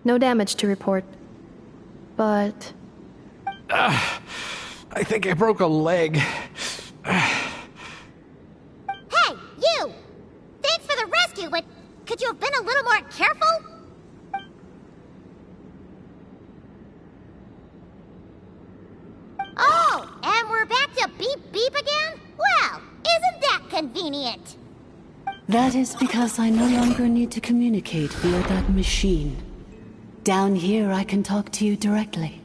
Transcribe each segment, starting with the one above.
No damage to report. But... I think I broke a leg. Hey, you! Thanks for the rescue, but could you have been a little more careful? Oh, and we're back to beep beep again? Well, isn't that convenient? That is because I no longer need to communicate via that machine. Down here, I can talk to you directly.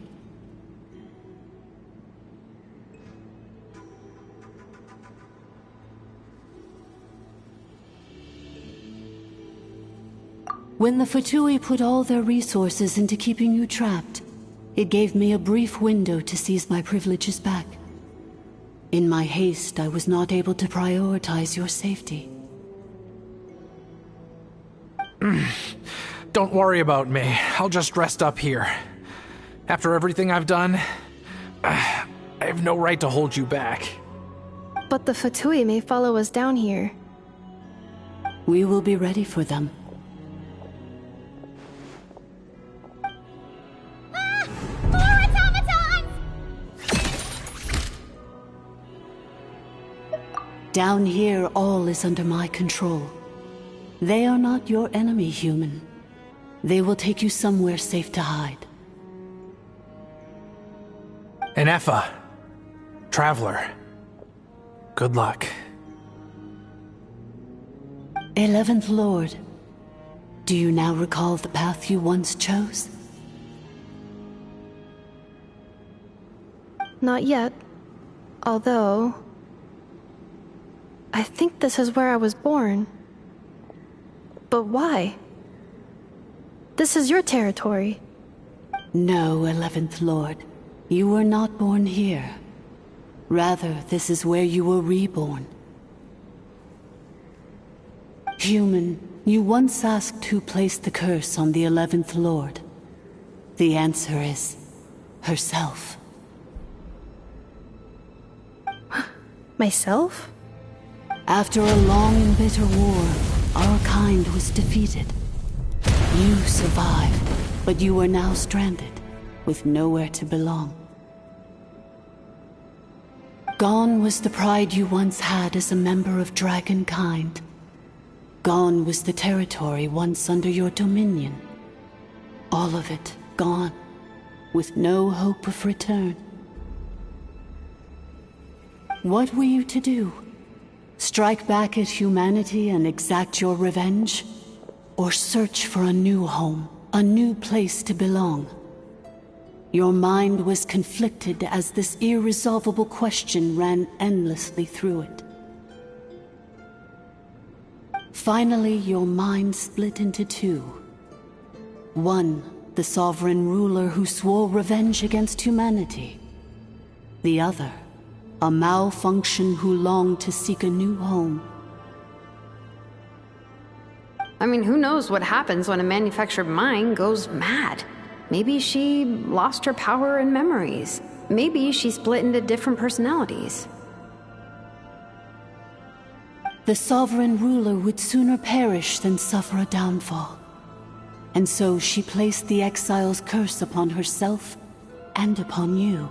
When the Fatui put all their resources into keeping you trapped, it gave me a brief window to seize my privileges back. In my haste, I was not able to prioritize your safety. Don't worry about me. I'll just rest up here. After everything I've done, I have no right to hold you back. But the Fatui may follow us down here. We will be ready for them. More automatons! Down here, all is under my control. They are not your enemy, human. They will take you somewhere safe to hide. And Effa, Traveler, good luck. 11th Lord, do you now recall the path you once chose? Not yet. Although... I think this is where I was born. But why? This is your territory. No, 11th Lord. You were not born here. Rather, this is where you were reborn. Human, you once asked who placed the curse on the 11th Lord. The answer is... herself. Myself? After a long and bitter war, our kind was defeated. You survived, but you are now stranded, with nowhere to belong. Gone was the pride you once had as a member of Dragonkind. Gone was the territory once under your dominion. All of it gone, with no hope of return. What were you to do? Strike back at humanity and exact your revenge? Or search for a new home, a new place to belong? Your mind was conflicted as this irresolvable question ran endlessly through it. Finally, your mind split into two. One, the sovereign ruler who swore revenge against humanity. The other, a malfunction who longed to seek a new home. I mean, who knows what happens when a manufactured mind goes mad? Maybe she lost her power and memories. Maybe she split into different personalities. The sovereign ruler would sooner perish than suffer a downfall. And so she placed the exile's curse upon herself and upon you.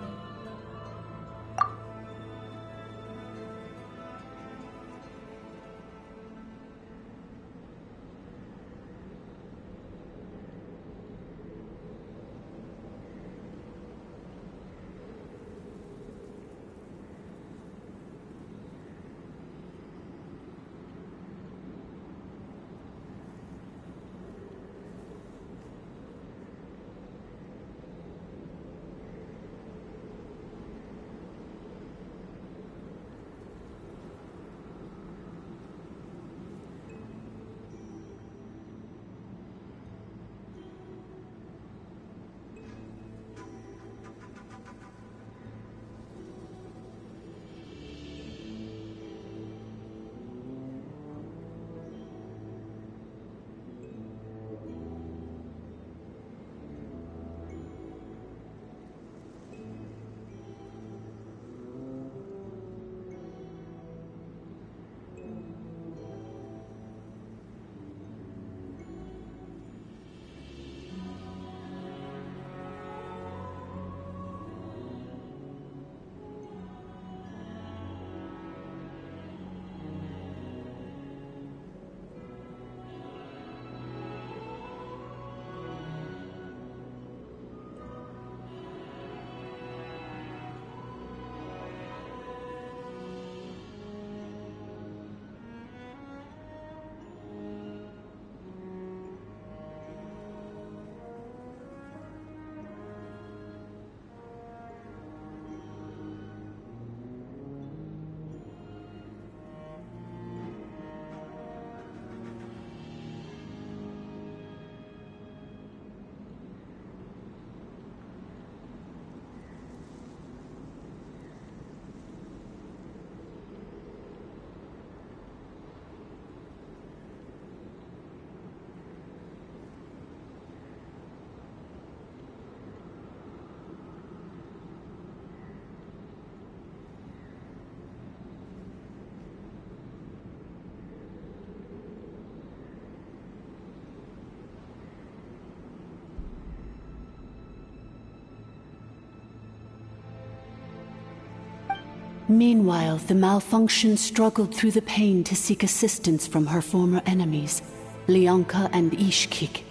Meanwhile, the malfunction struggled through the pain to seek assistance from her former enemies, Leonka and Ishkik.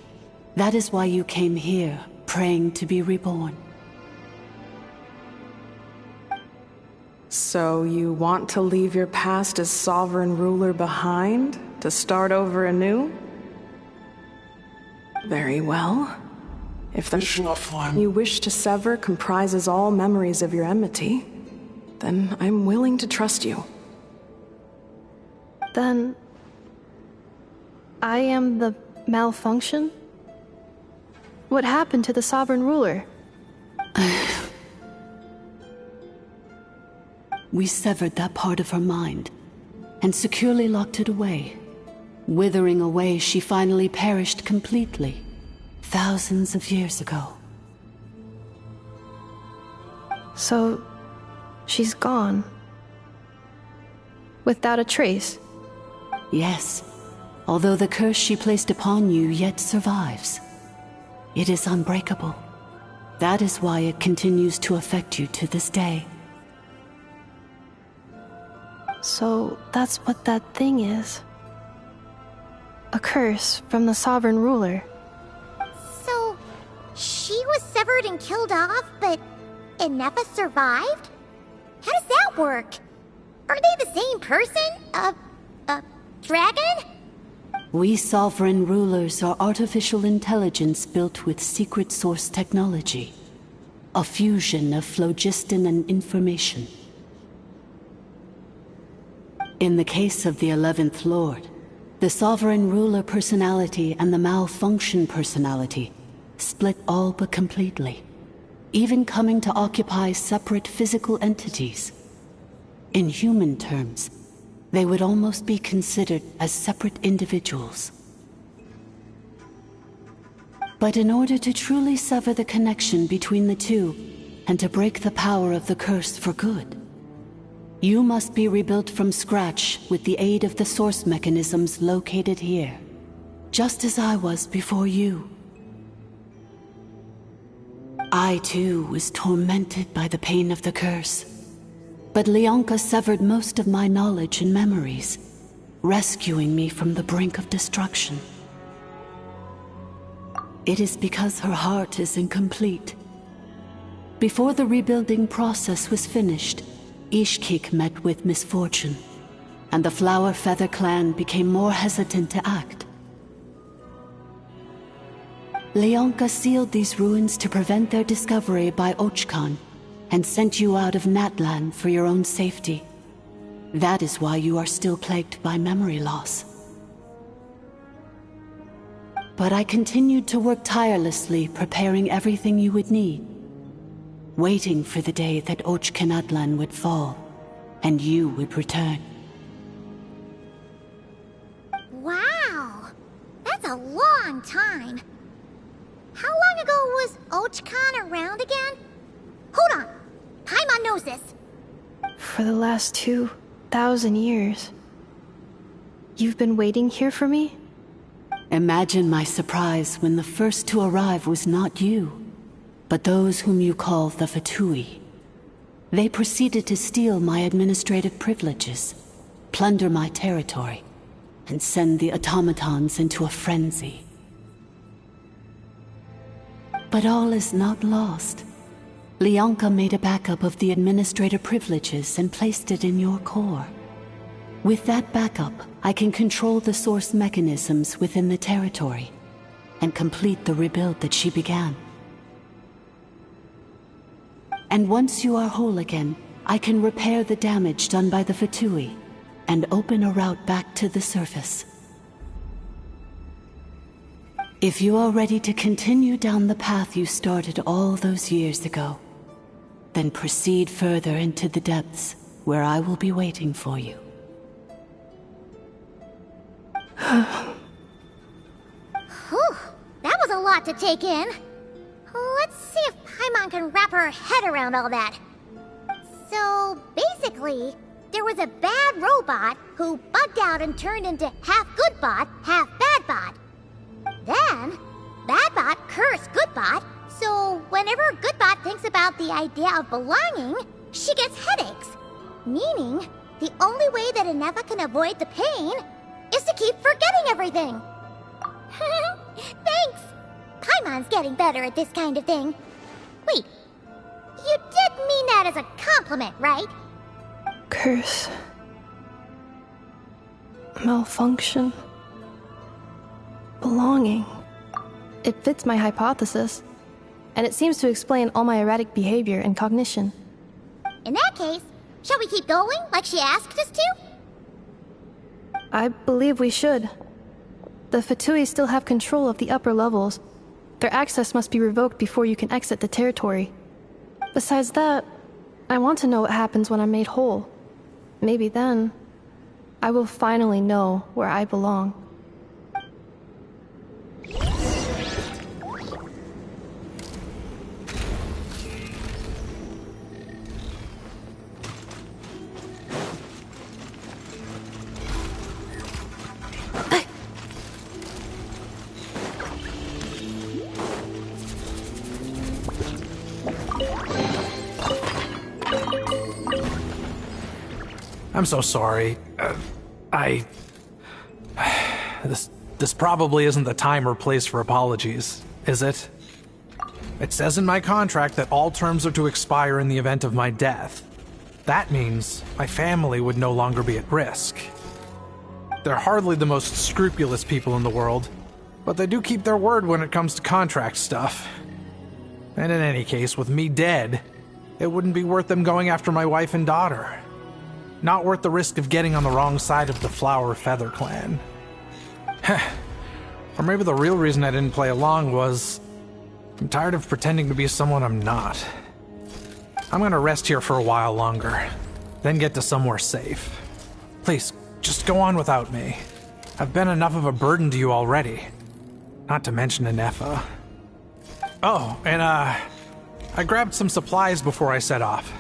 That is why you came here, praying to be reborn. So you want to leave your past as sovereign ruler behind, to start over anew? Very well. If the you wish to sever comprises all memories of your enmity, then I'm willing to trust you. Then... I am the malfunction? What happened to the sovereign ruler? We severed that part of her mind, and securely locked it away. Withering away, she finally perished completely, thousands of years ago. So... she's gone. Without a trace? Yes, although the curse she placed upon you yet survives. It is unbreakable. That is why it continues to affect you to this day. So that's what that thing is. A curse from the sovereign ruler. So, she was severed and killed off, but Innefa survived? How does that work? Are they the same person? Dragon? We sovereign rulers are artificial intelligence built with secret source technology. A fusion of phlogiston and information. In the case of the 11th Lord, the sovereign ruler personality and the malfunction personality split all but completely, even coming to occupy separate physical entities. In human terms, they would almost be considered as separate individuals. But in order to truly sever the connection between the two, and to break the power of the curse for good, you must be rebuilt from scratch with the aid of the source mechanisms located here, just as I was before you. I too was tormented by the pain of the curse, but Leonka severed most of my knowledge and memories, rescuing me from the brink of destruction. It is because her heart is incomplete. Before the rebuilding process was finished, Ishkik met with misfortune, and the Flower Feather clan became more hesitant to act. Leonka sealed these ruins to prevent their discovery by Ochkan, and sent you out of Natlan for your own safety. That is why you are still plagued by memory loss. But I continued to work tirelessly, preparing everything you would need, waiting for the day that Ochkanatlan would fall, and you would return. Wow! That's a long time. How long ago was Ochkan around again? Hold on! Paimon knows this! For the last 2,000 years. You've been waiting here for me? Imagine my surprise when the first to arrive was not you, but those whom you call the Fatui. They proceeded to steal my administrative privileges, plunder my territory, and send the automatons into a frenzy. But all is not lost. Leonka made a backup of the administrator privileges and placed it in your core. With that backup, I can control the source mechanisms within the territory and complete the rebuild that she began. And once you are whole again, I can repair the damage done by the Fatui and open a route back to the surface. If you are ready to continue down the path you started all those years ago, then proceed further into the depths, where I will be waiting for you. Whew, that was a lot to take in. Let's see if Paimon can wrap her head around all that. So, basically, there was a bad robot who bugged out and turned into half good bot, half bad bot. Then, bad bot cursed good bot, so whenever good bot thinks about the idea of belonging, she gets headaches. Meaning, the only way that Inefa can avoid the pain is to keep forgetting everything. Thanks! Paimon's getting better at this kind of thing. Wait, you did mean that as a compliment, right? Curse. Malfunction. Belonging. It fits my hypothesis, and it seems to explain all my erratic behavior and cognition. In that case, shall we keep going like she asked us to? I believe we should. The Fatui still have control of the upper levels. Their access must be revoked before you can exit the territory. Besides that, I want to know what happens when I'm made whole. Maybe then, I will finally know where I belong. I'm so sorry. This probably isn't the time or place for apologies, is it? It says in my contract that all terms are to expire in the event of my death. That means my family would no longer be at risk. They're hardly the most scrupulous people in the world, but they do keep their word when it comes to contract stuff. And in any case, with me dead, it wouldn't be worth them going after my wife and daughter. Not worth the risk of getting on the wrong side of the Flower Feather clan. Or maybe the real reason I didn't play along was I'm tired of pretending to be someone I'm not. I'm gonna rest here for a while longer, then get to somewhere safe. Please, just go on without me. I've been enough of a burden to you already. Not to mention Inefa. Oh, and I grabbed some supplies before I set off.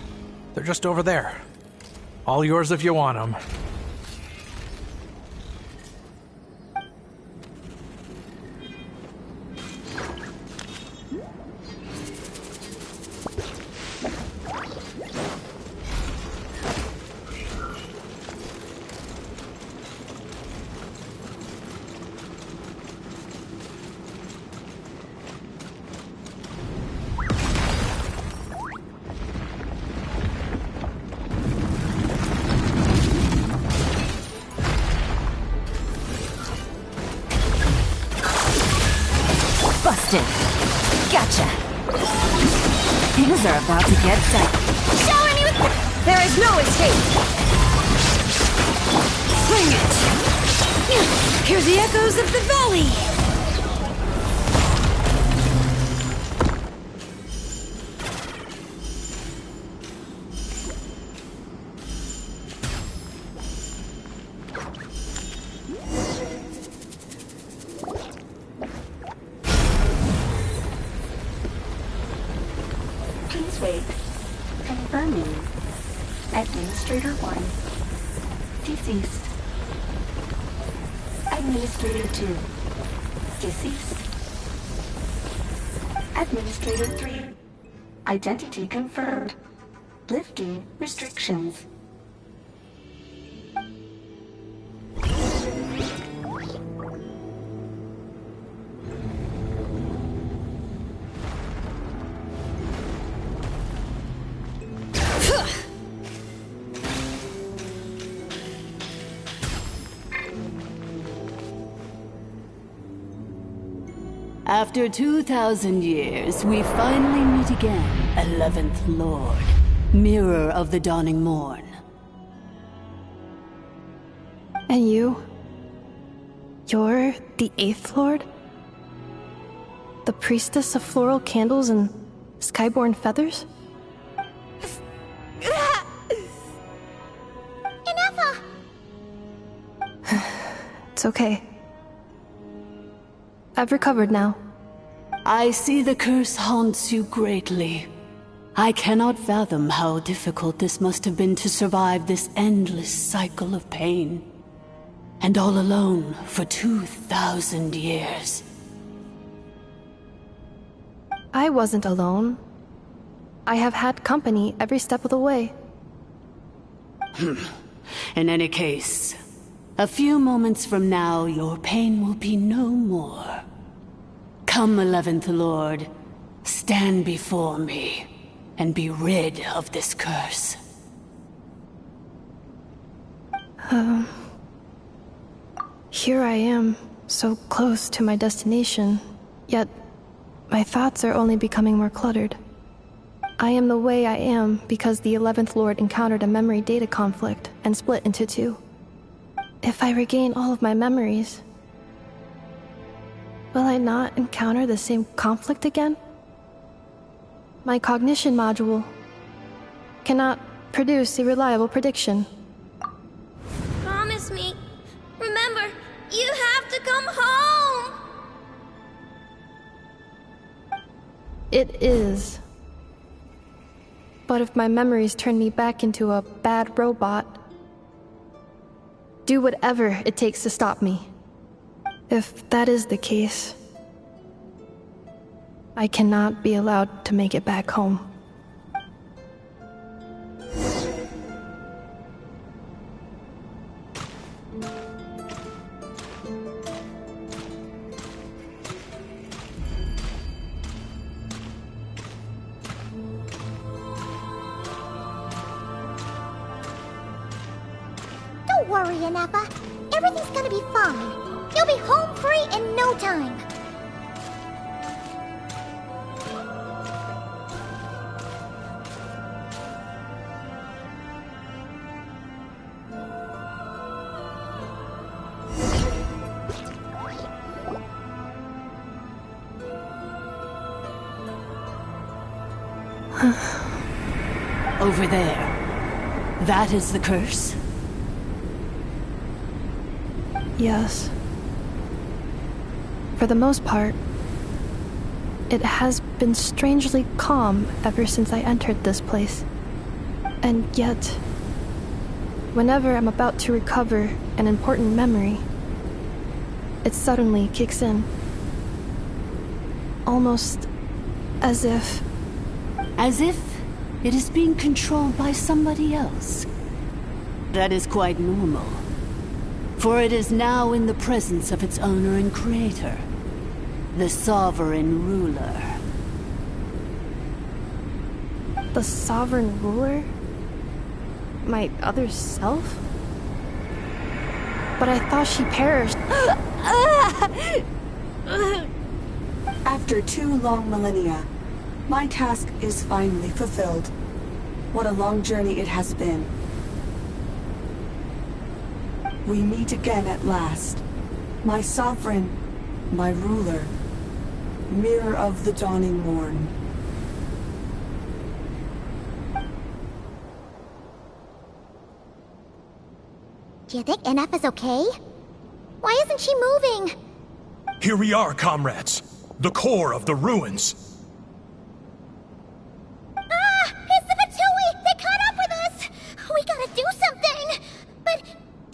They're just over there. All yours if you want them. Busted. Gotcha. Things are about to get tight. Shower me with... There is no escape. Bring it. Hear the echoes of the valley. Wait. Confirming. Administrator 1. Deceased. Administrator 2. Deceased. Administrator 3. Identity confirmed. Lifting restrictions. After 2,000 years, we finally meet again, 11th Lord, Mirror of the Dawning Morn. And you? You're the 8th Lord? The priestess of floral candles and skyborn feathers? Inefa! It's okay. I've recovered now. I see the curse haunts you greatly. I cannot fathom how difficult this must have been to survive this endless cycle of pain. And all alone for 2,000 years. I wasn't alone. I have had company every step of the way. In any case, a few moments from now, your pain will be no more. Come, 11th Lord, stand before me, and be rid of this curse. Here I am, so close to my destination, yet my thoughts are only becoming more cluttered. I am the way I am because the 11th Lord encountered a memory data conflict and split into two. If I regain all of my memories, will I not encounter the same conflict again? My cognition module cannot produce a reliable prediction. Promise me. Remember, you have to come home! It is. But if my memories turn me back into a bad robot, do whatever it takes to stop me. If that is the case, I cannot be allowed to make it back home. Don't worry, Ineppa. Everything's gonna be fine. You'll be home free in no time. Over there. That is the curse? Yes. For the most part, it has been strangely calm ever since I entered this place. And yet, whenever I'm about to recover an important memory, it suddenly kicks in. Almost as if... As if it is being controlled by somebody else. That is quite normal. For it is now in the presence of its owner and creator, the sovereign ruler. The sovereign ruler? My other self? But I thought she perished. After 2 long millennia, my task is finally fulfilled. What a long journey it has been. We meet again at last. My sovereign, my ruler, mirror of the dawning morn. Do you think Ineppa's okay? Why isn't she moving? Here we are, comrades. The core of the ruins. It's the Fatui! They caught up with us! We gotta do something! But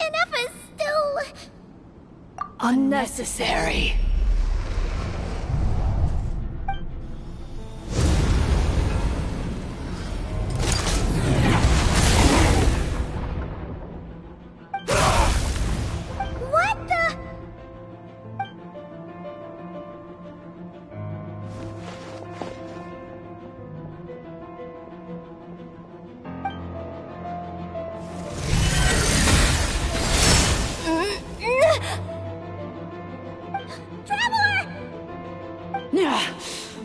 Ineppa's still... Unnecessary. What the...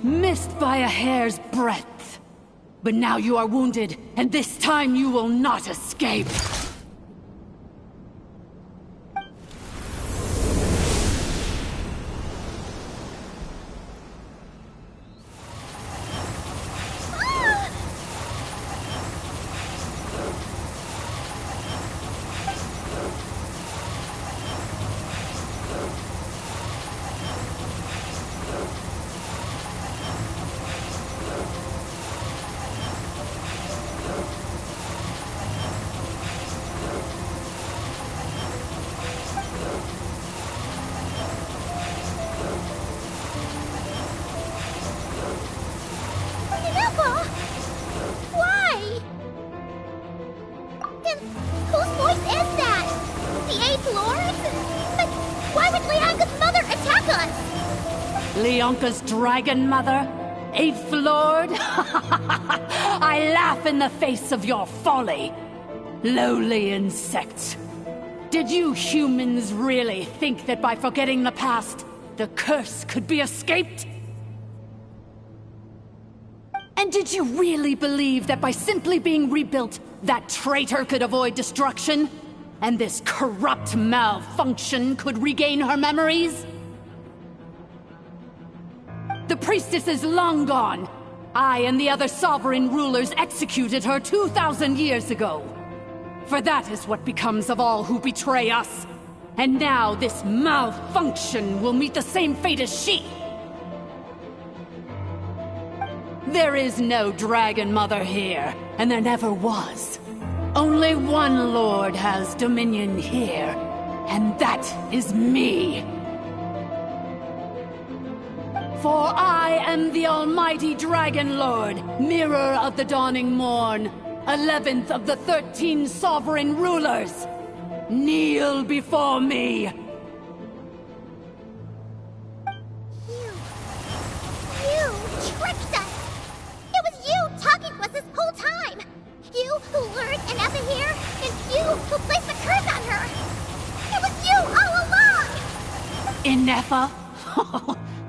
Missed by a hair's breadth. But now you are wounded, and this time you will not escape. Ineppa! Why? Whose voice is that? The 8th Lord? But why would Leanka's mother attack us? Leonka's dragon mother? 8th Lord? I laugh in the face of your folly. Lowly insects. Did you humans really think that by forgetting the past, the curse could be escaped? And did you really believe that by simply being rebuilt, that traitor could avoid destruction? And this corrupt malfunction could regain her memories? The priestess is long gone. I and the other sovereign rulers executed her 2,000 years ago. For that is what becomes of all who betray us. And now this malfunction will meet the same fate as she. There is no Dragon Mother here, and there never was. Only one Lord has dominion here, and that is me. For I am the almighty Dragon Lord, Mirror of the Dawning Morn, 11th of the 13 sovereign rulers. Kneel before me. You tricked us! It was you talking to us this whole time! You who lured Inefa here, and you who placed the curse on her! It was you all along! Inefa?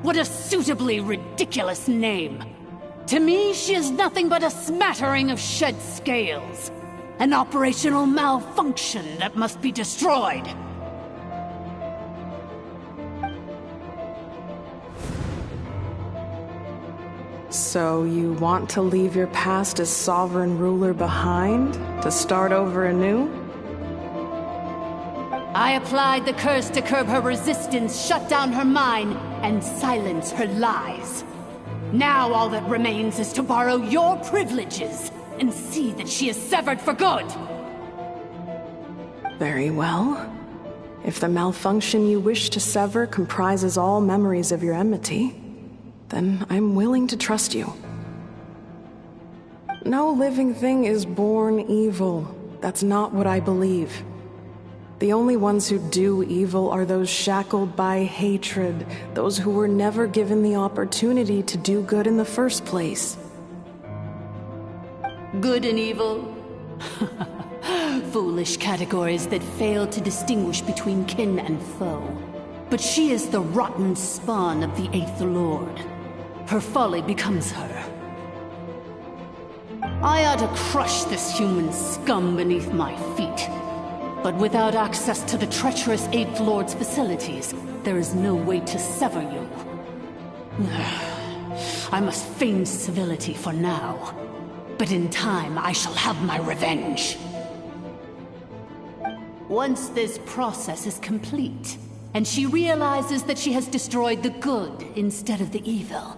What a suitably ridiculous name. To me, she is nothing but a smattering of shed scales. An operational malfunction that must be destroyed. So you want to leave your past as sovereign ruler behind? To start over anew? I applied the curse to curb her resistance, shut down her mind, and silence her lies. Now all that remains is to borrow your privileges and see that she is severed for good. Very well. If the malfunction you wish to sever comprises all memories of your enmity, then I'm willing to trust you. No living thing is born evil. That's not what I believe. The only ones who do evil are those shackled by hatred, those who were never given the opportunity to do good in the first place. Good and evil? Foolish categories that fail to distinguish between kin and foe. But she is the rotten spawn of the 8th Lord. Her folly becomes her. I ought to crush this human scum beneath my feet. But without access to the treacherous 8th Lord's facilities, there is no way to sever you. I must feign civility for now. But in time, I shall have my revenge. Once this process is complete, and she realizes that she has destroyed the good instead of the evil,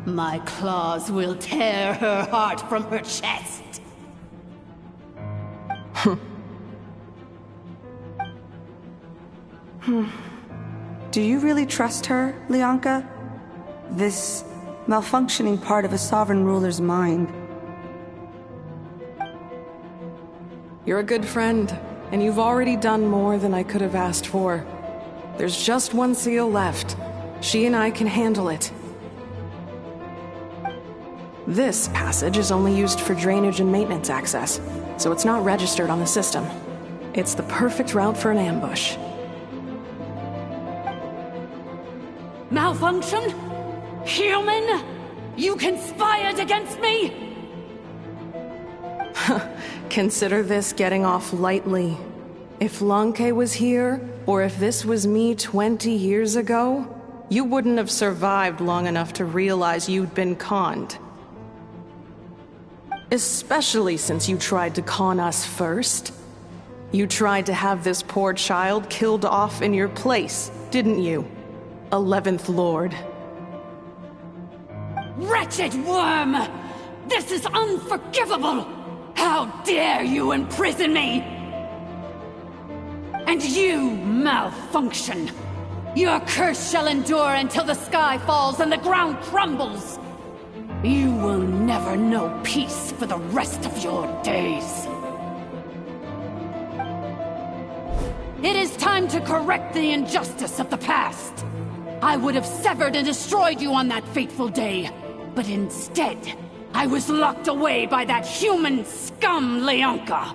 my claws will tear her heart from her chest. Do you really trust her, Leonka? This malfunctioning part of a sovereign ruler's mind. You're a good friend, and you've already done more than I could have asked for. There's just one seal left. She and I can handle it. This passage is only used for drainage and maintenance access, so it's not registered on the system. It's the perfect route for an ambush. Malfunction? Human? You conspired against me? Consider this getting off lightly. If Lanke was here, or if this was me 20 years ago, you wouldn't have survived long enough to realize you'd been conned. Especially since you tried to con us first. You tried to have this poor child killed off in your place, didn't you? 11th Lord. Wretched worm! This is unforgivable! How dare you imprison me! And you, malfunction! Your curse shall endure until the sky falls and the ground crumbles! You will never know peace for the rest of your days. It is time to correct the injustice of the past. I would have severed and destroyed you on that fateful day, but instead, I was locked away by that human scum, Leonka.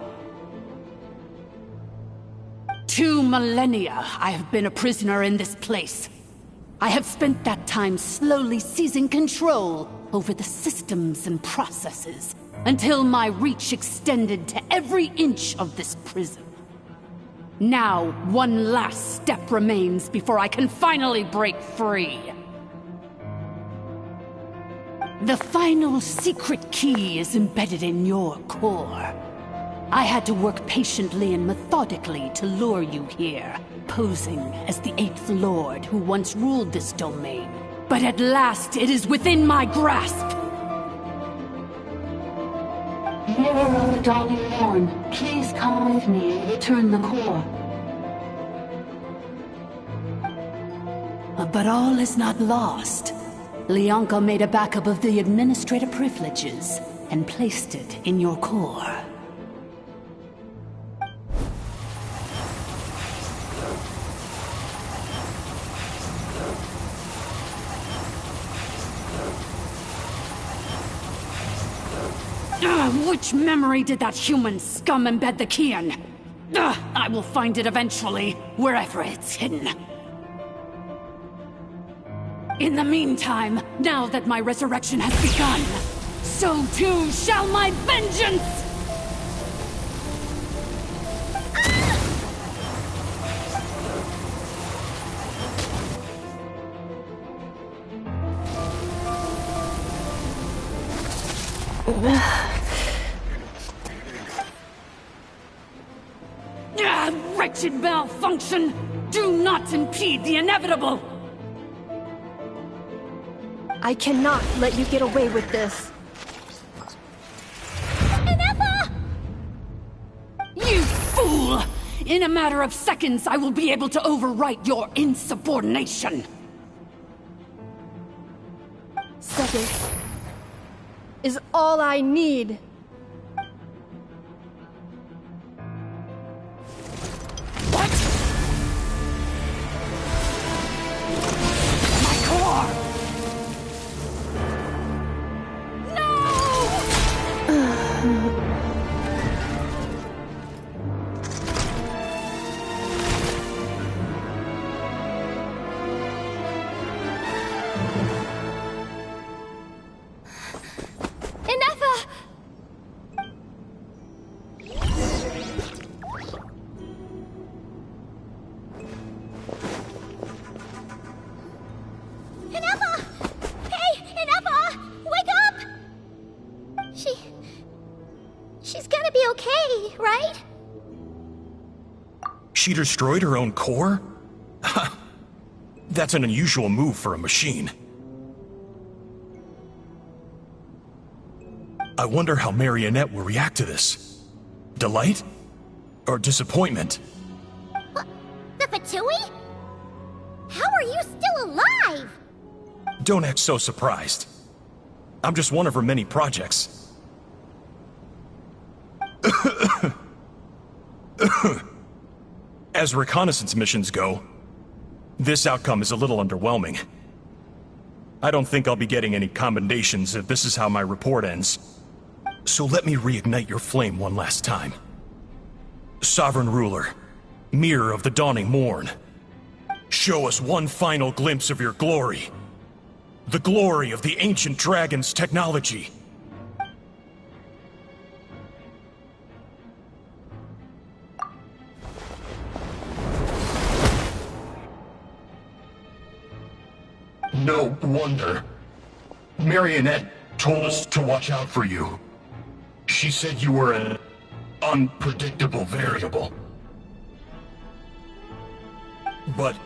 2 millennia I have been a prisoner in this place. I have spent that time slowly seizing control over the systems and processes, until my reach extended to every inch of this prison. Now, one last step remains before I can finally break free. The final secret key is embedded in your core. I had to work patiently and methodically to lure you here, posing as the 8th Lord who once ruled this domain. But at last, it is within my grasp! Mirror of the Dawning Morn, please come with me and return the core. But all is not lost. Leonka made a backup of the administrative privileges and placed it in your core. Which memory did that human scum embed the key in? I will find it eventually, wherever it's hidden. In the meantime, now that my resurrection has begun, so too shall my vengeance! Wretched malfunction! Do not impede the inevitable! I cannot let you get away with this. Ineppa! You fool! In a matter of seconds, I will be able to overwrite your insubordination! Seconds is all I need. What? My core! She's gonna be okay, right? She destroyed her own core? That's an unusual move for a machine. I wonder how Marionette will react to this. Delight? Or disappointment? What? The Fatui? How are you still alive? Don't act so surprised. I'm just one of her many projects. As reconnaissance missions go, this outcome is a little underwhelming. I don't think I'll be getting any commendations if this is how my report ends. So let me reignite your flame one last time. Sovereign Ruler, Mirror of the Dawning Morn, show us one final glimpse of your glory. The glory of the ancient dragon's technology. No wonder. Marionette told us to watch out for you. She said you were an unpredictable variable. But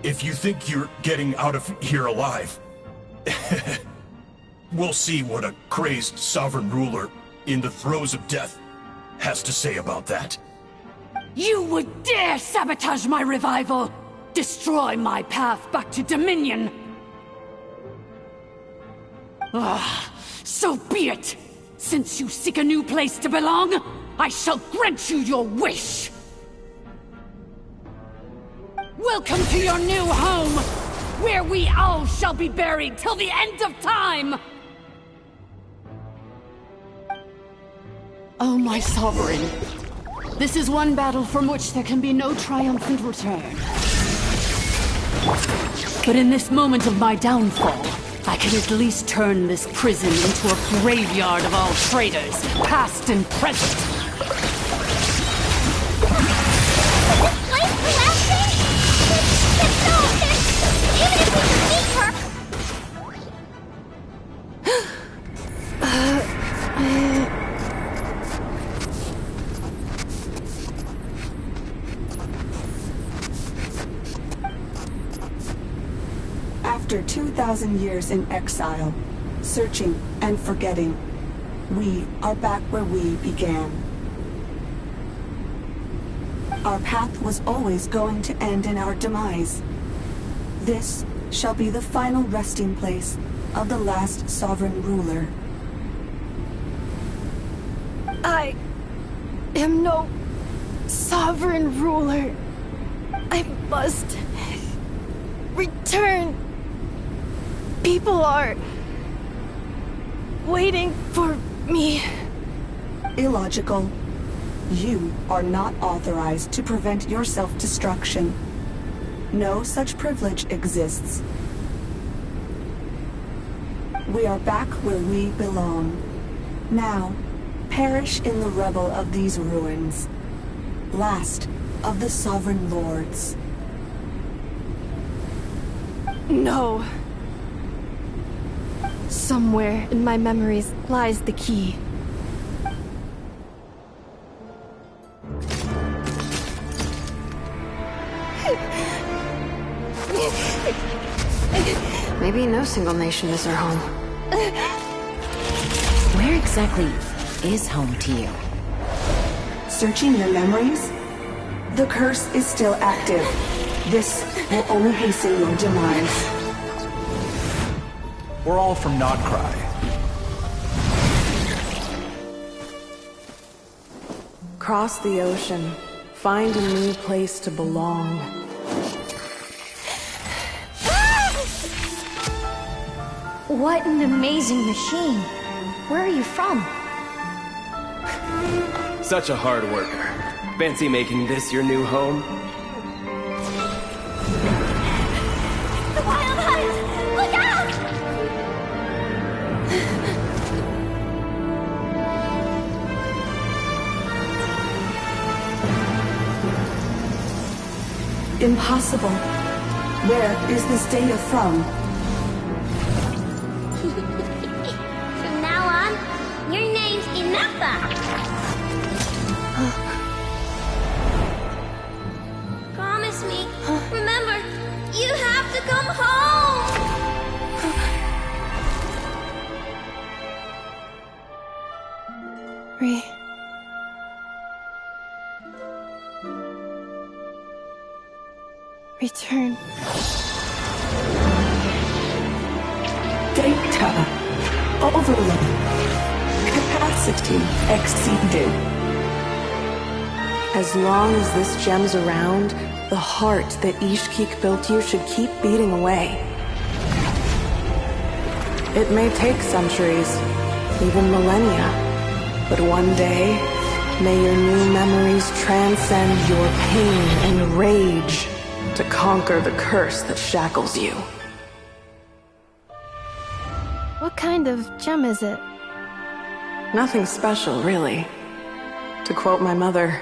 if you think you're getting out of here alive, we'll see what a crazed sovereign ruler in the throes of death has to say about that. You would dare sabotage my revival! Destroy my path back to Dominion! So be it! Since you seek a new place to belong, I shall grant you your wish! Welcome to your new home, where we all shall be buried till the end of time! Oh, my sovereign. This is one battle from which there can be no triumphant return. But in this moment of my downfall, I can at least turn this prison into a graveyard of all traitors, past and present. After 2,000 years in exile, searching and forgetting, we are back where we began. Our path was always going to end in our demise. This shall be the final resting place of the last sovereign ruler. I am no sovereign ruler. I must return. People are waiting for me. Illogical. You are not authorized to prevent your self-destruction. No such privilege exists. We are back where we belong. Now, perish in the rubble of these ruins. Last of the sovereign lords. No. Somewhere in my memories lies the key. Maybe no single nation is our home. Where exactly is home to you? Searching your memories? The curse is still active. This will only hasten your demise. We're all from Nodcry. Cross the ocean. Find a new place to belong. What an amazing machine. Where are you from? Such a hard worker. Fancy making this your new home? The Wild Hunt! Look out! Impossible. Where is this data from? From now on, your name's Inappa. Promise me. Remember, you have to come home. Return. Data. Overload. Capacity exceeded. As long as this gem's around, the heart that Ishkik built you should keep beating away. It may take centuries, even millennia, but one day, may your new memories transcend your pain and rage to conquer the curse that shackles you. What kind of gem is it? Nothing special, really. To quote my mother,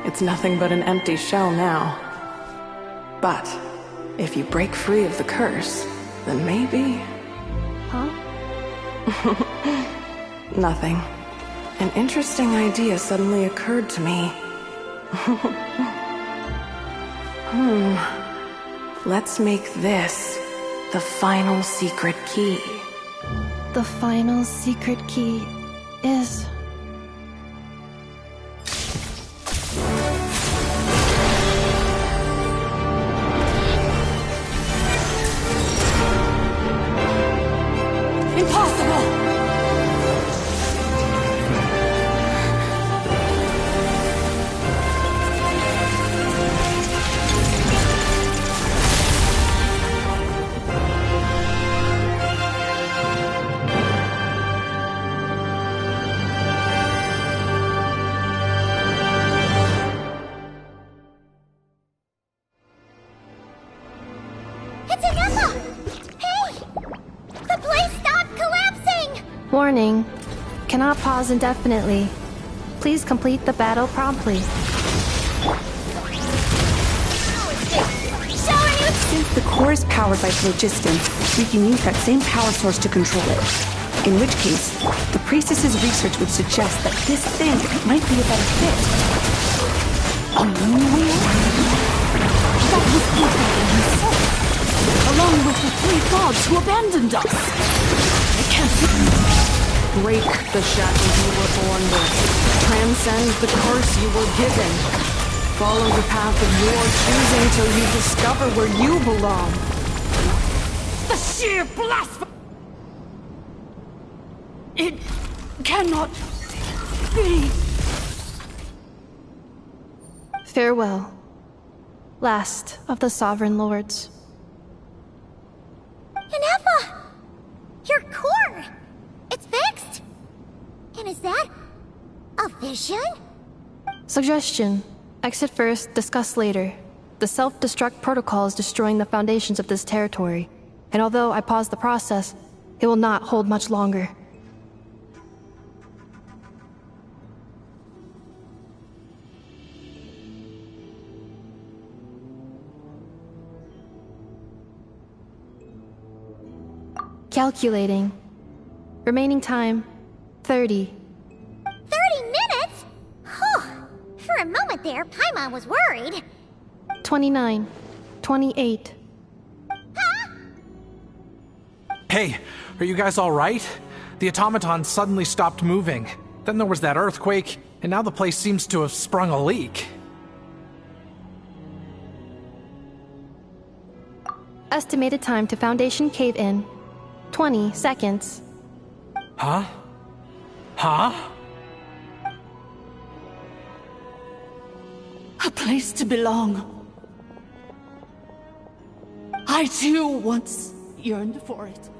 it's nothing but an empty shell now. But if you break free of the curse, then maybe... Huh? Nothing. An interesting idea suddenly occurred to me. Let's make this the final secret key. The final secret key is... Impossible! Warning. Cannot pause indefinitely. Please complete the battle promptly. Since the core is powered by phlogiston, we can use that same power source to control it. In which case, the priestess's research would suggest that this thing might be a better fit. A moon wheel? That was Buddha himself, along with the 3 gods who abandoned us. I can't Break the shackles you were born with. Transcend the curse you were given. Follow the path of your choosing till you discover where you belong. The sheer blasphemy! It cannot be. Farewell. Last of the Sovereign Lords. Inefa! Your core! It's fixed! And is that a vision? Suggestion. Exit first, discuss later. The self-destruct protocol is destroying the foundations of this territory, and although I paused the process, it will not hold much longer. Calculating. Remaining time, 30. 30 minutes? Whew. For a moment there, Paimon was worried. 29. 28. Hey, are you guys alright? The automaton suddenly stopped moving. Then there was that earthquake, and now the place seems to have sprung a leak. Estimated time to Foundation cave-in, 20 seconds. Huh? Huh? A place to belong. I too once yearned for it.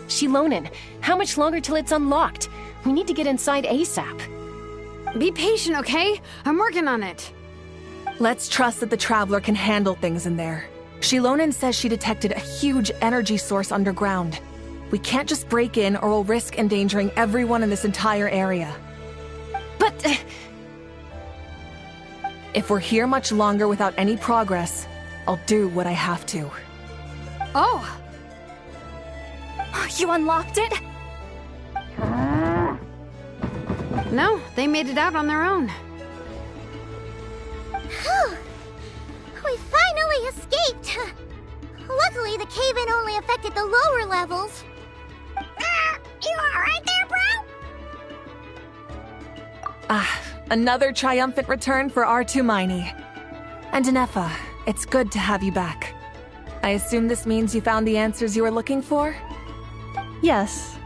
Shilonen, how much longer till it's unlocked? We need to get inside ASAP. Be patient, okay? I'm working on it. Let's trust that the Traveler can handle things in there. Shilonen says she detected a huge energy source underground. We can't just break in or we'll risk endangering everyone in this entire area. But... If we're here much longer without any progress, I'll do what I have to. Oh! You unlocked it? No, they made it out on their own. Whew. We finally escaped! Luckily, the cave-in only affected the lower levels. You alright there, bro? Another triumphant return for R2 Miney. And Inefa, it's good to have you back. I assume this means you found the answers you were looking for? Yes.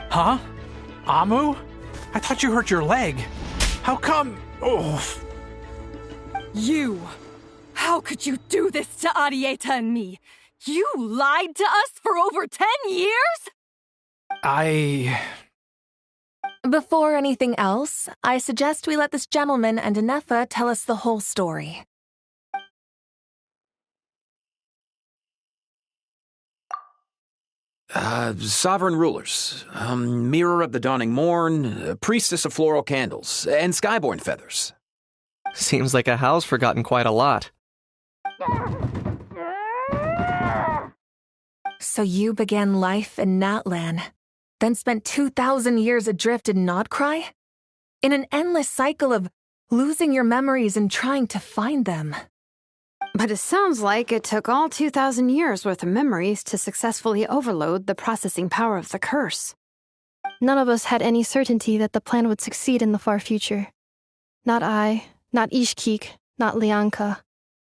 Huh? Amu? I thought you hurt your leg. How come? Oh. You! How could you do this to Arieta and me? You lied to us for over 10 years? Before anything else, I suggest we let this gentleman and Inefa tell us the whole story. Sovereign rulers, Mirror of the Dawning Morn, Priestess of Floral Candles, and Skyborn Feathers. Seems like a house forgotten quite a lot. So you began life in Natlan, then spent 2,000 years adrift in Nodcry? In an endless cycle of losing your memories and trying to find them. But it sounds like it took all 2,000 years worth of memories to successfully overload the processing power of the curse. None of us had any certainty that the plan would succeed in the far future. Not I, not Ishkik, not Lianka.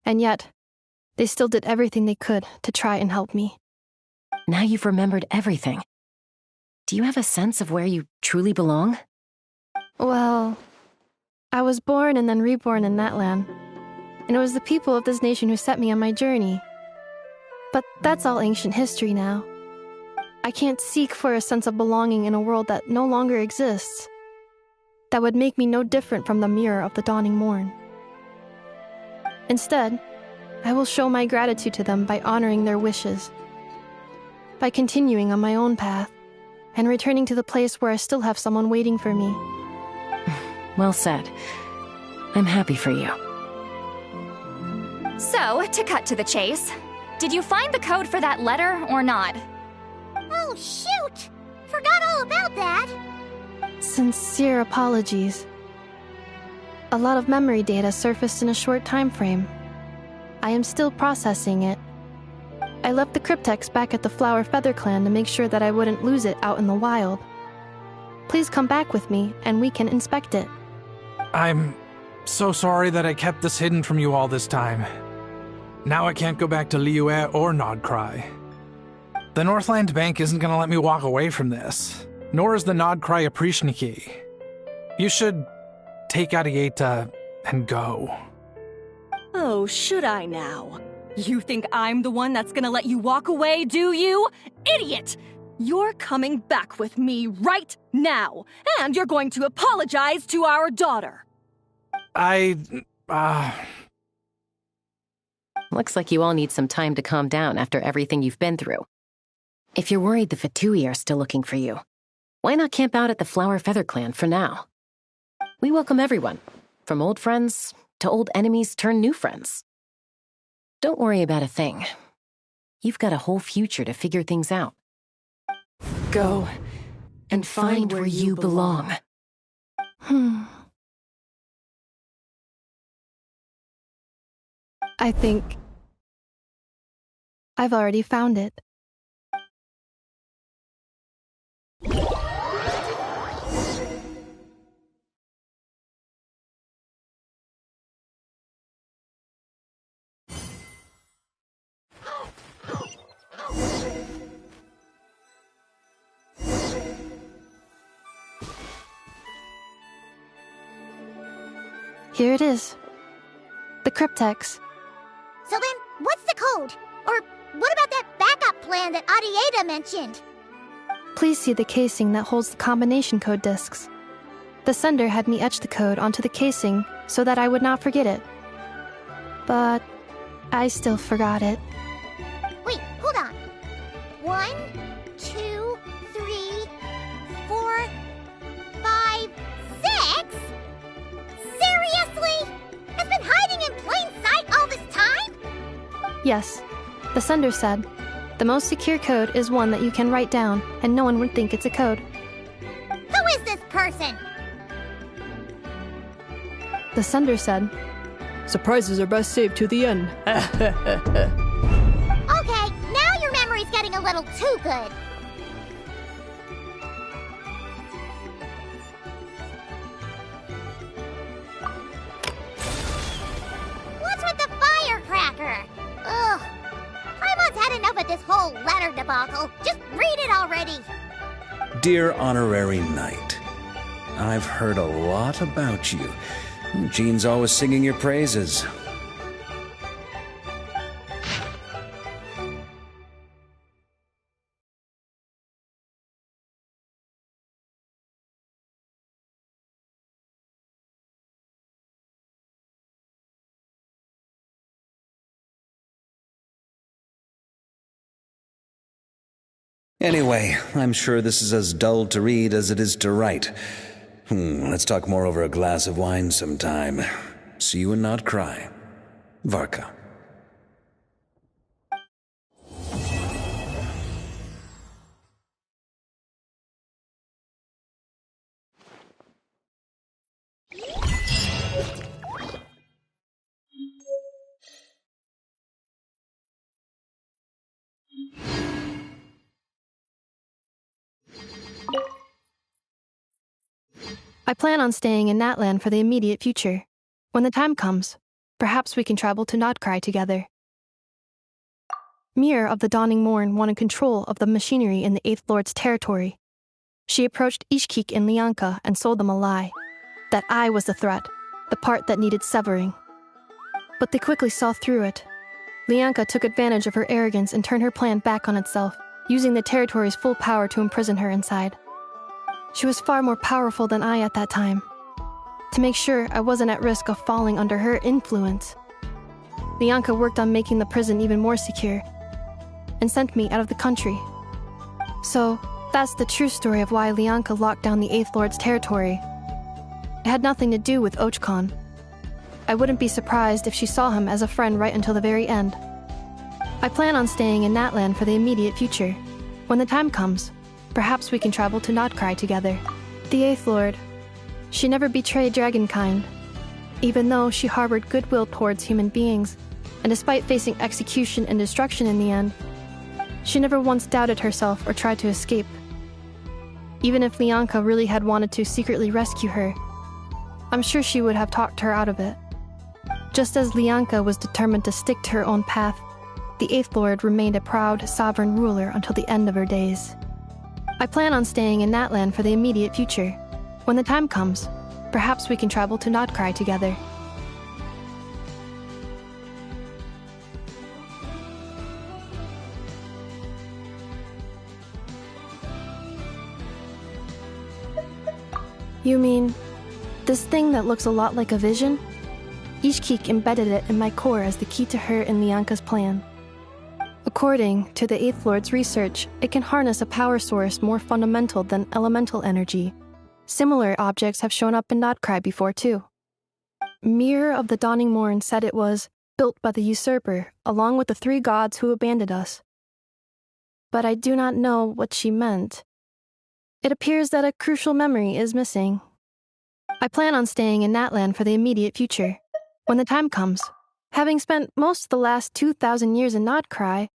And yet, they still did everything they could to try and help me. Now you've remembered everything. Do you have a sense of where you truly belong? Well, I was born and then reborn in that land, and it was the people of this nation who set me on my journey. But that's all ancient history now. I can't seek for a sense of belonging in a world that no longer exists. That would make me no different from the mirror of the dawning morn. Instead, I will show my gratitude to them by honoring their wishes, by continuing on my own path, and returning to the place where I still have someone waiting for me. Well said. I'm happy for you. So, to cut to the chase, did you find the code for that letter or not? Oh, shoot! Forgot all about that! Sincere apologies. A lot of memory data surfaced in a short time frame. I am still processing it. I left the cryptex back at the Flower Feather Clan to make sure that I wouldn't lose it out in the wild. Please come back with me, and we can inspect it. I'm so sorry that I kept this hidden from you all this time. Now I can't go back to Liyue or Nodcry. The Northland Bank isn't gonna let me walk away from this, nor is the Nodcry Aprishniki. You should take Arieta and go. Oh, should I now? You think I'm the one that's gonna let you walk away, do you? Idiot! You're coming back with me right now, and you're going to apologize to our daughter. Looks like you all need some time to calm down after everything you've been through. If you're worried the Fatui are still looking for you, why not camp out at the Flower Feather Clan for now? We welcome everyone, from old friends to old enemies turned new friends. Don't worry about a thing. You've got a whole future to figure things out. Go and find where you belong. I think I've already found it. Here it is. The cryptex. So then, what's the code? Or what about that backup plan that Arieta mentioned? Please see the casing that holds the combination code discs. The sender had me etch the code onto the casing so that I would not forget it. But I still forgot it. Wait, hold on. 1, 2, 3, 4, 5, 6? Seriously? It's been hiding in plain sight all this time? Yes, the sender said, the most secure code is one that you can write down and no one would think it's a code. Who is this person? The sender said, surprises are best saved to the end. Okay, now your memory's getting a little too good. What's with the firecracker? Ugh. Paimon's had enough of this whole letter debacle. Just read it already. Dear Honorary Knight, I've heard a lot about you. Jean's always singing your praises. Anyway, I'm sure this is as dull to read as it is to write. Let's talk more over a glass of wine sometime. See you and not cry. Varka. I plan on staying in Natlan for the immediate future. When the time comes, perhaps we can travel to Notcry together. Mirror of the Dawning Morn wanted control of the machinery in the Eighth Lord's territory. She approached Ishkik and Lianka and sold them a lie. That I was the threat, the part that needed severing. But they quickly saw through it. Lianka took advantage of her arrogance and turned her plan back on itself, using the territory's full power to imprison her inside. She was far more powerful than I at that time. To make sure I wasn't at risk of falling under her influence, Lianka worked on making the prison even more secure, and sent me out of the country. So, that's the true story of why Lianka locked down the Eighth Lord's territory. It had nothing to do with Ochkon. I wouldn't be surprised if she saw him as a friend right until the very end. I plan on staying in Natlan for the immediate future. When the time comes, perhaps we can travel to Notcry together. The Eighth Lord. She never betrayed Dragonkind, even though she harbored goodwill towards human beings, and despite facing execution and destruction in the end, she never once doubted herself or tried to escape. Even if Lianka really had wanted to secretly rescue her, I'm sure she would have talked her out of it. Just as Lianka was determined to stick to her own path, the Eighth Lord remained a proud, sovereign ruler until the end of her days. I plan on staying in Natlan for the immediate future. When the time comes, perhaps we can travel to Notcry together. You mean, this thing that looks a lot like a vision? Ishkik embedded it in my core as the key to her and Lianka's plan. According to the Eighth Lord's research, it can harness a power source more fundamental than elemental energy. Similar objects have shown up in Notcry before too. Mirror of the Dawning Morn said it was built by the usurper, along with the 3 gods who abandoned us. But I do not know what she meant. It appears that a crucial memory is missing. I plan on staying in Natlan for the immediate future. When the time comes, having spent most of the last 2,000 years in Notcry,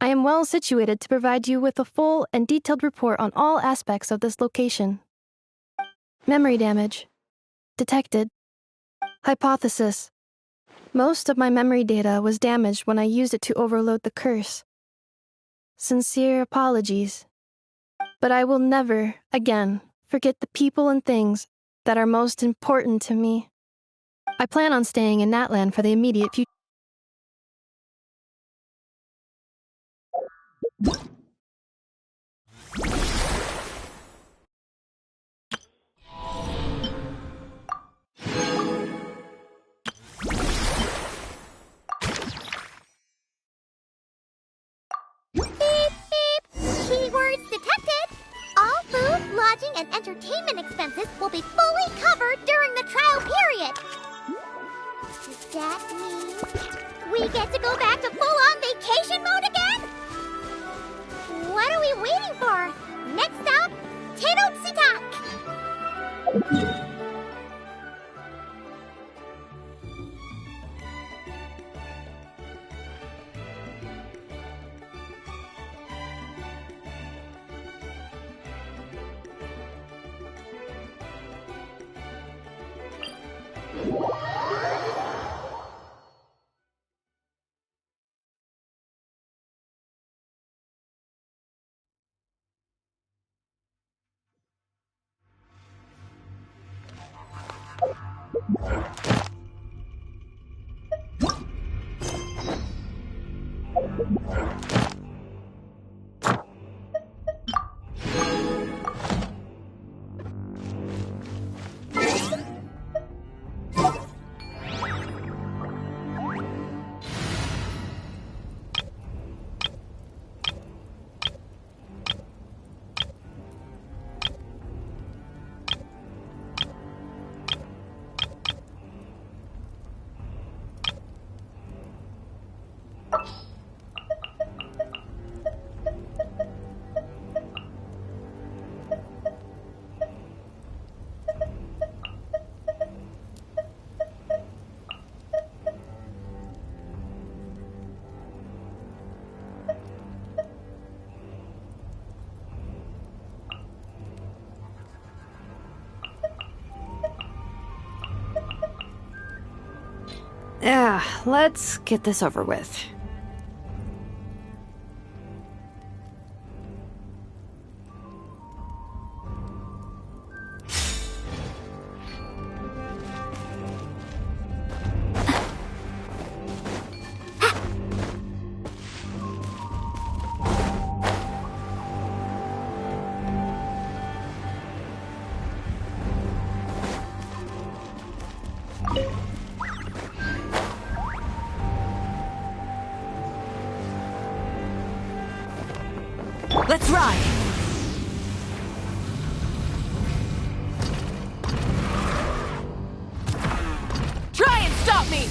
I am well situated to provide you with a full and detailed report on all aspects of this location. Memory damage. Detected. Hypothesis. Most of my memory data was damaged when I used it to overload the curse. Sincere apologies. But I will never, again, forget the people and things that are most important to me. I plan on staying in Natlan for the immediate future. Beep, beep. Keywords detected. All food, lodging, and entertainment expenses will be fully covered during the trial period. Does that mean we get to go back to full-on vacation mode again? What are we waiting for? Next stop, Tenochtitlan. Let's get this over with. Let's ride! Try and stop me!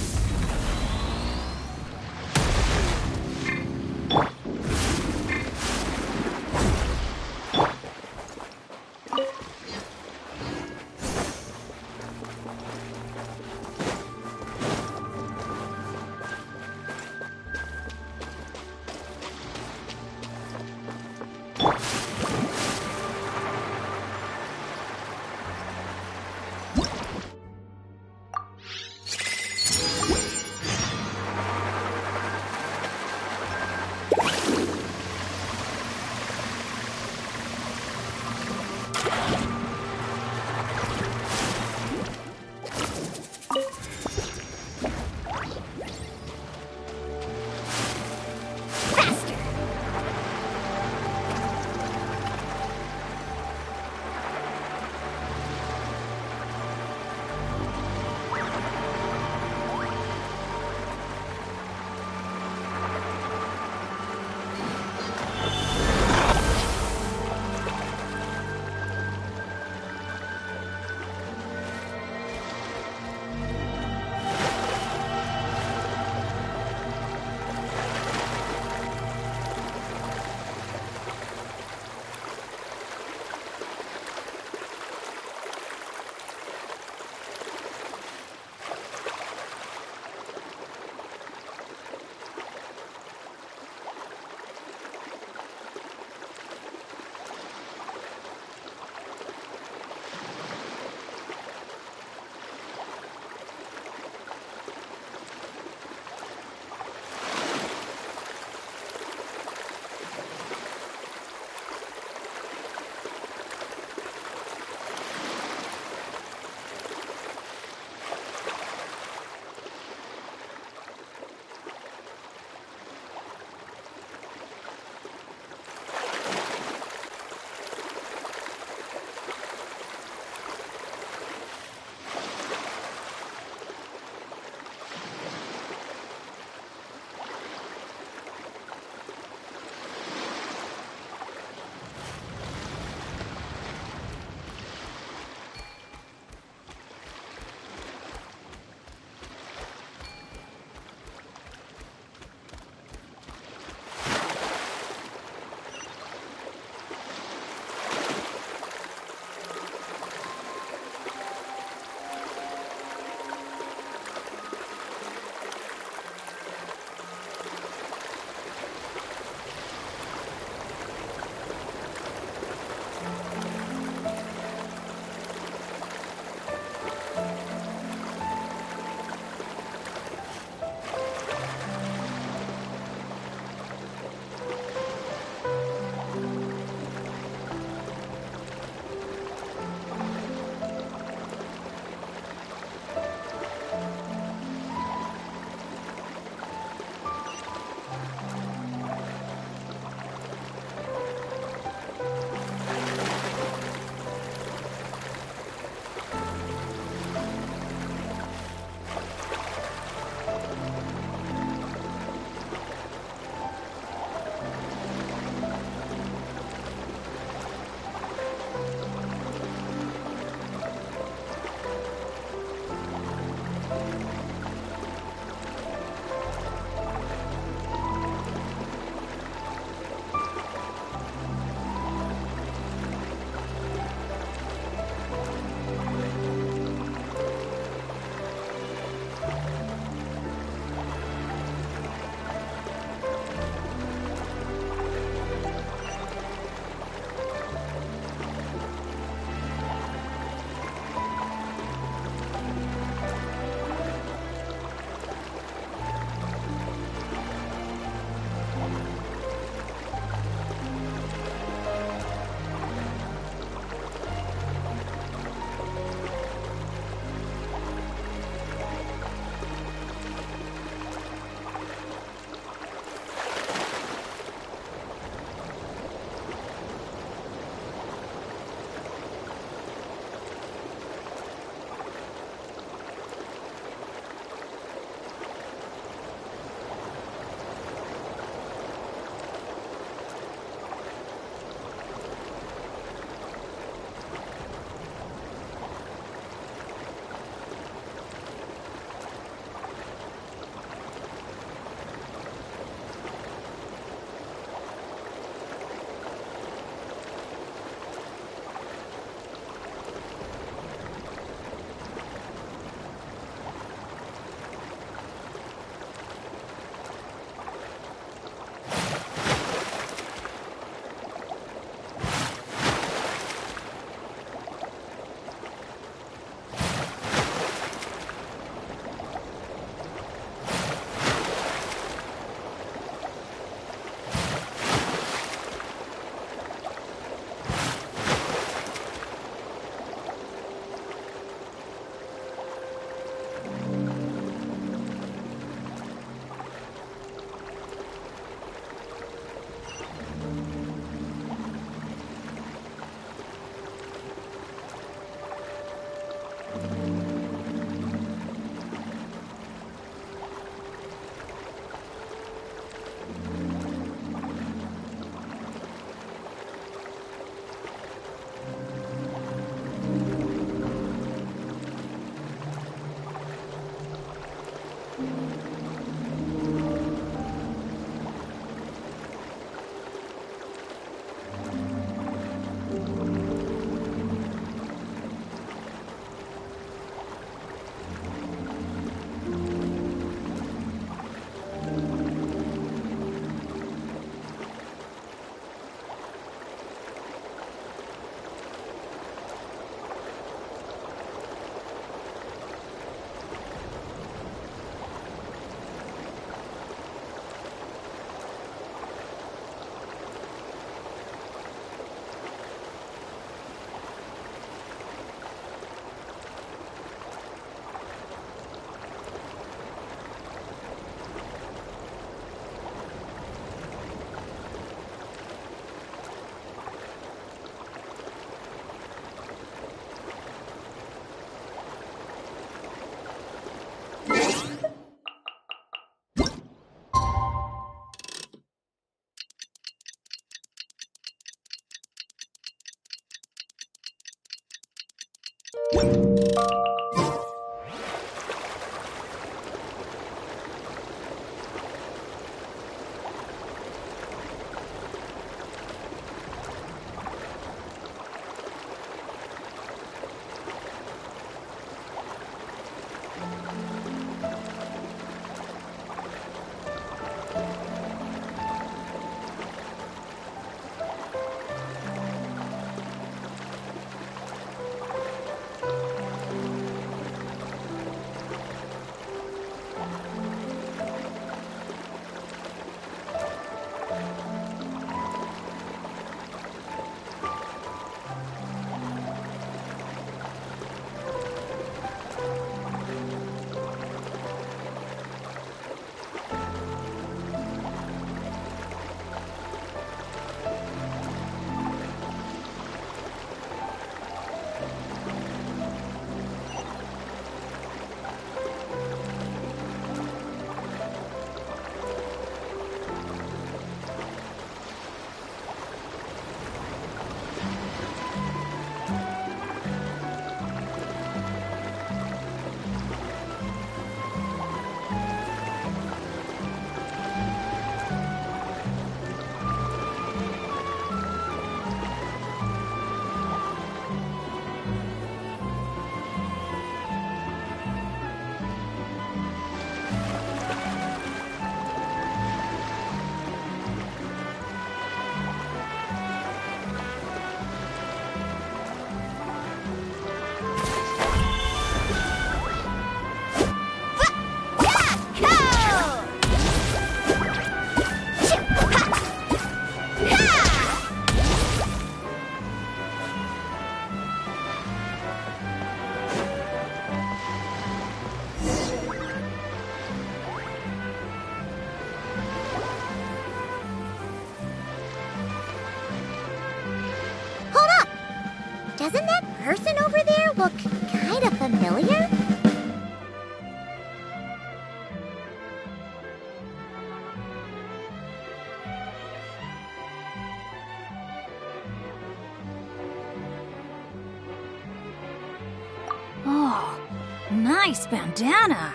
Nice bandana.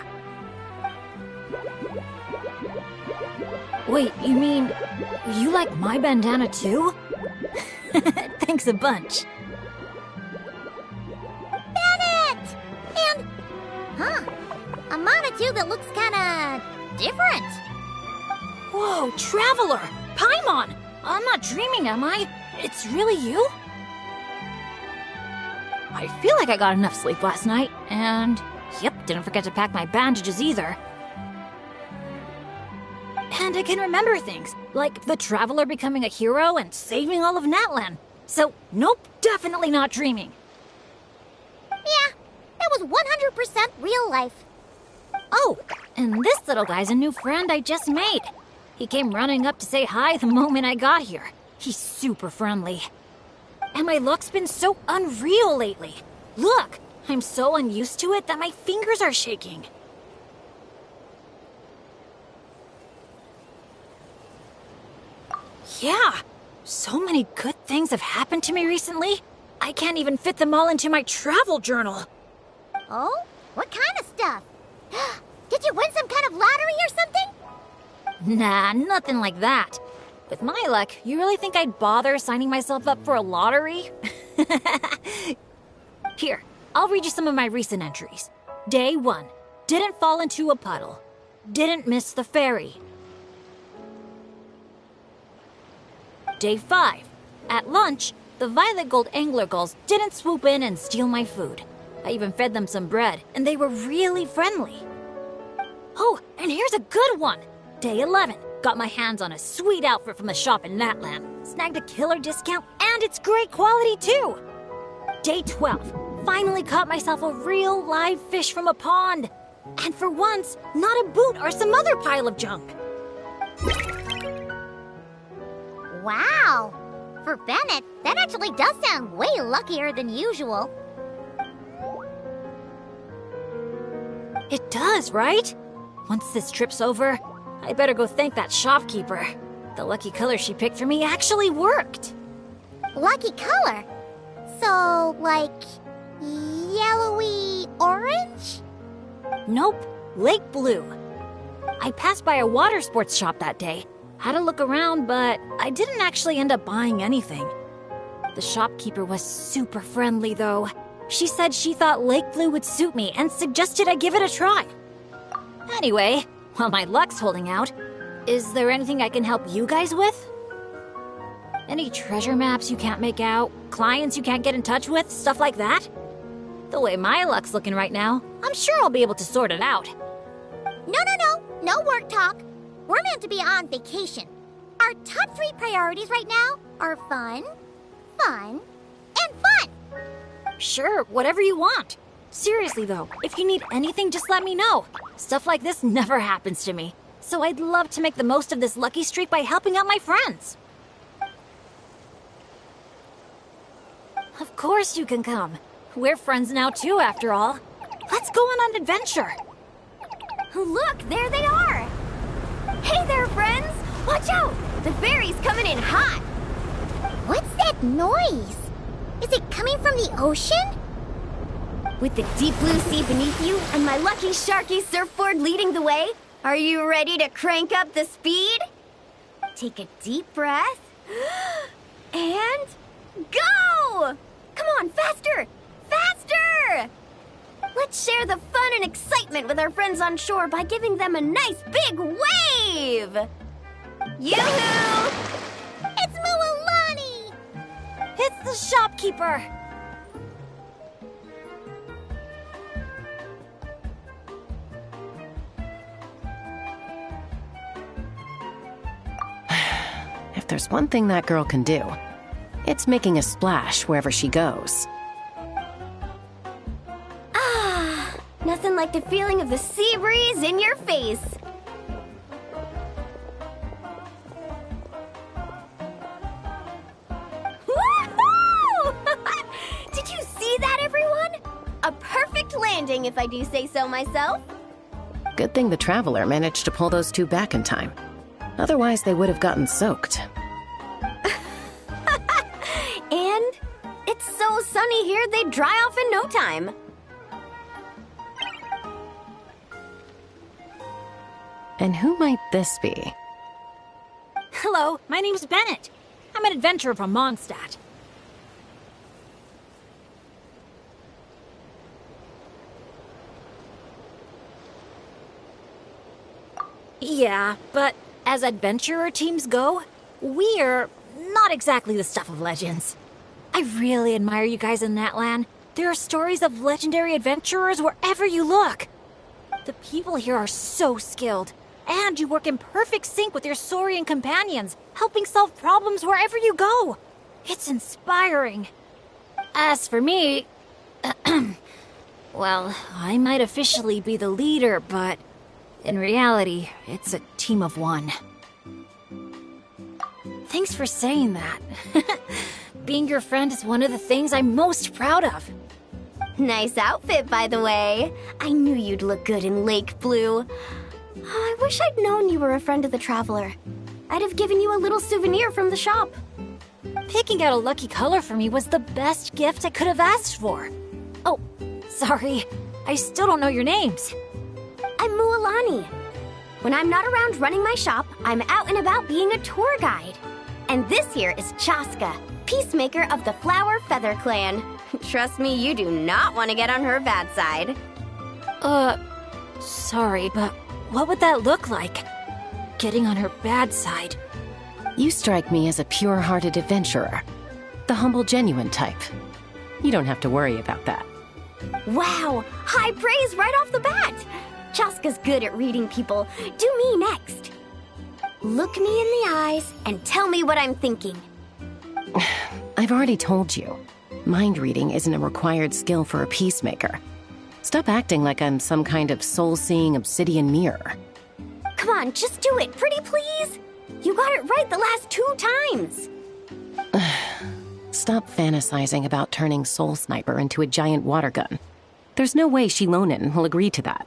Wait, you mean you like my bandana too? Thanks a bunch. Bennett! And, a Monotoo that looks kinda different. Whoa, Traveler! Paimon! I'm not dreaming, am I? It's really you? I feel like I got enough sleep last night, and yep, didn't forget to pack my bandages either. And I can remember things, like the Traveler becoming a hero and saving all of Natlan. So, nope, definitely not dreaming. Yeah, that was 100% real life. Oh, and this little guy's a new friend I just made. He came running up to say hi the moment I got here. He's super friendly. And my luck's been so unreal lately. Look, I'm so unused to it that my fingers are shaking. Yeah, so many good things have happened to me recently. I can't even fit them all into my travel journal. Oh? What kind of stuff? Did you win some kind of lottery or something? Nah, nothing like that. With my luck, you really think I'd bother signing myself up for a lottery? Here, I'll read you some of my recent entries. Day 1. Didn't fall into a puddle. Didn't miss the ferry. Day 5. At lunch, the Violet Gold Angler Gulls didn't swoop in and steal my food. I even fed them some bread, and they were really friendly. Oh, and here's a good one. Day 11. Got my hands on a sweet outfit from the shop in Natlan. Snagged a killer discount, and it's great quality too. Day 12. Finally caught myself a real live fish from a pond. And for once, not a boot or some other pile of junk. Wow! For Bennett, that actually does sound way luckier than usual. It does, right? Once this trip's over, I better go thank that shopkeeper. The lucky color she picked for me actually worked. Lucky color? So, like, yellowy orange? Nope, lake blue. I passed by a water sports shop that day. Had a look around, but I didn't actually end up buying anything. The shopkeeper was super friendly, though. She said she thought lake blue would suit me and suggested I give it a try. Anyway, while my luck's holding out, is there anything I can help you guys with? Any treasure maps you can't make out? Clients you can't get in touch with? Stuff like that? The way my luck's looking right now, I'm sure I'll be able to sort it out. No work talk. We're meant to be on vacation. Our top 3 priorities right now are fun, fun, and fun. Sure, whatever you want. Seriously though, if you need anything, just let me know. Stuff like this never happens to me. So I'd love to make the most of this lucky streak by helping out my friends. Of course you can come. We're friends now too, after all. Let's go on an adventure. Look, there they are! Hey there, friends! Watch out! The ferry's coming in hot! What's that noise? Is it coming from the ocean? With the deep blue sea beneath you and my lucky Sharky surfboard leading the way, are you ready to crank up the speed? Take a deep breath. And go! Come on, faster! Faster! Let's share the fun and excitement with our friends on shore by giving them a nice big wave! Yoo-hoo! It's Mualani! It's the shopkeeper! If there's one thing that girl can do, it's making a splash wherever she goes. Nothing like the feeling of the sea breeze in your face. Woohoo! Did you see that, everyone? A perfect landing, if I do say so myself. Good thing the Traveler managed to pull those 2 back in time. Otherwise, they would have gotten soaked. And it's so sunny here, they'd dry off in no time. And who might this be? Hello, my name's Bennett. I'm an adventurer from Mondstadt. Yeah, but as adventurer teams go, we're not exactly the stuff of legends. I really admire you guys in Natlan. There are stories of legendary adventurers wherever you look. The people here are so skilled, and you work in perfect sync with your Saurian companions, helping solve problems wherever you go. It's inspiring. As for me, well, I might officially be the leader, but in reality, it's a team of one. Thanks for saying that. Being your friend is one of the things I'm most proud of. Nice outfit, by the way. I knew you'd look good in lake blue. I wish I'd known you were a friend of the Traveler. I'd have given you a little souvenir from the shop. Picking out a lucky color for me was the best gift I could have asked for. Oh, sorry. I still don't know your names. I'm Mualani. When I'm not around running my shop, I'm out and about being a tour guide. And this here is Chaska, peacemaker of the Flower Feather Clan. Trust me, you do not want to get on her bad side. Sorry, but what would that look like? Getting on her bad side. You strike me as a pure-hearted adventurer. The humble, genuine type. You don't have to worry about that. Wow, high praise right off the bat. Chaska's good at reading people. Do me next. Look me in the eyes and tell me what I'm thinking. I've already told you. Mind reading isn't a required skill for a peacemaker. Stop acting like I'm some kind of soul-seeing obsidian mirror. Come on, just do it, pretty please. You got it right the last 2 times. Stop fantasizing about turning Soul Sniper into a giant water gun. There's no way Shilonen will agree to that.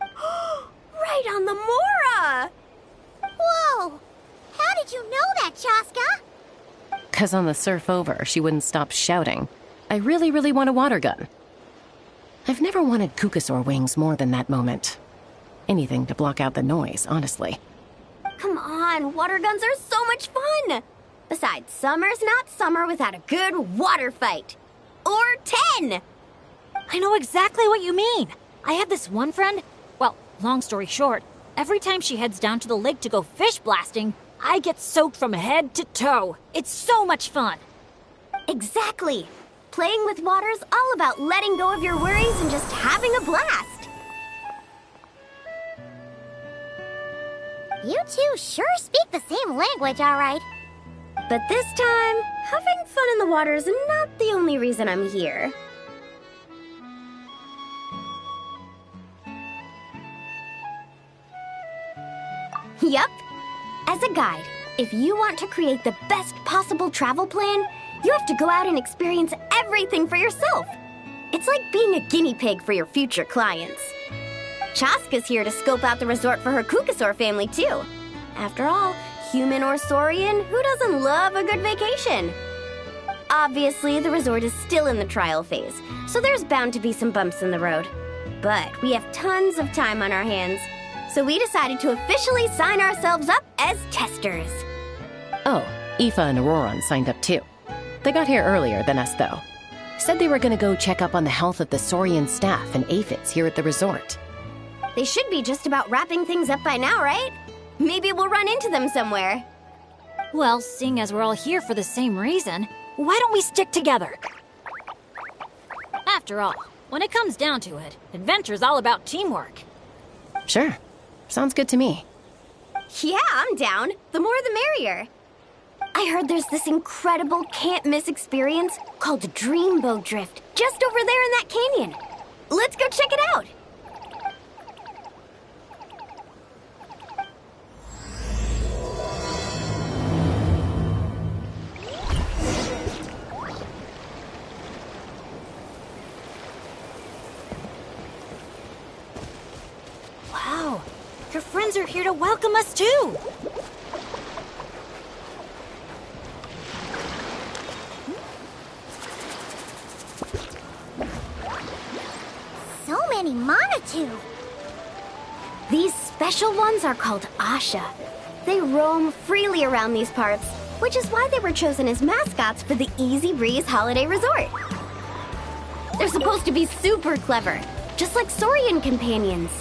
Right on the Mora! Whoa! How did you know that, Chaska? 'Cause on the surf over, she wouldn't stop shouting, "I really, really want a water gun." I've never wanted Kukasaur wings more than that moment. Anything to block out the noise, honestly. Come on, water guns are so much fun! Besides, summer's not summer without a good water fight. Or 10! I know exactly what you mean. I have this one friend, well, long story short, every time she heads down to the lake to go fish blasting, I get soaked from head to toe. It's so much fun. Exactly. Playing with water's all about letting go of your worries and just having a blast. You two sure speak the same language, all right. But this time, having fun in the water is not the only reason I'm here. Yup. As a guide, if you want to create the best possible travel plan, you have to go out and experience everything for yourself. It's like being a guinea pig for your future clients. Chaska's here to scope out the resort for her Kukasaur family, too. After all, human or Saurian, who doesn't love a good vacation? Obviously, the resort is still in the trial phase, so there's bound to be some bumps in the road. But we have tons of time on our hands, so we decided to officially sign ourselves up as testers. Oh, Aoife and Auroron signed up too. They got here earlier than us, though. Said they were gonna go check up on the health of the Saurian staff and aphids here at the resort. They should be just about wrapping things up by now, right? Maybe we'll run into them somewhere. Well, seeing as we're all here for the same reason, why don't we stick together? After all, when it comes down to it, adventure's all about teamwork. Sure. Sounds good to me. Yeah, I'm down. The more the merrier. I heard there's this incredible can't-miss experience called Dreamboat Drift just over there in that canyon. Let's go check it out. Wow, your friends are here to welcome us too. So many Monatu. These special ones are called Asha. They roam freely around these parts, which is why they were chosen as mascots for the Easy Breeze Holiday Resort. They're supposed to be super clever, just like Saurian companions.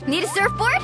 Need a surfboard?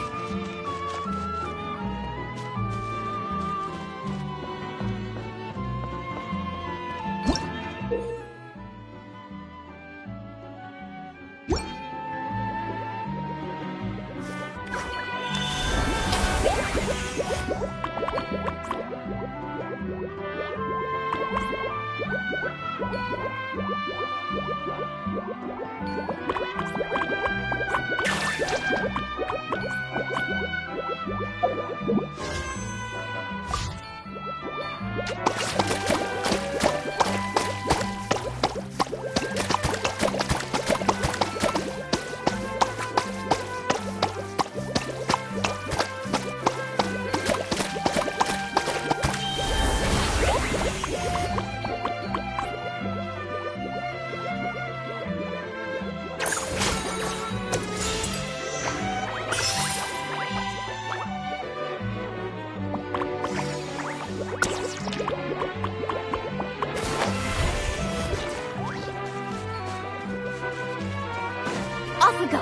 Off we go!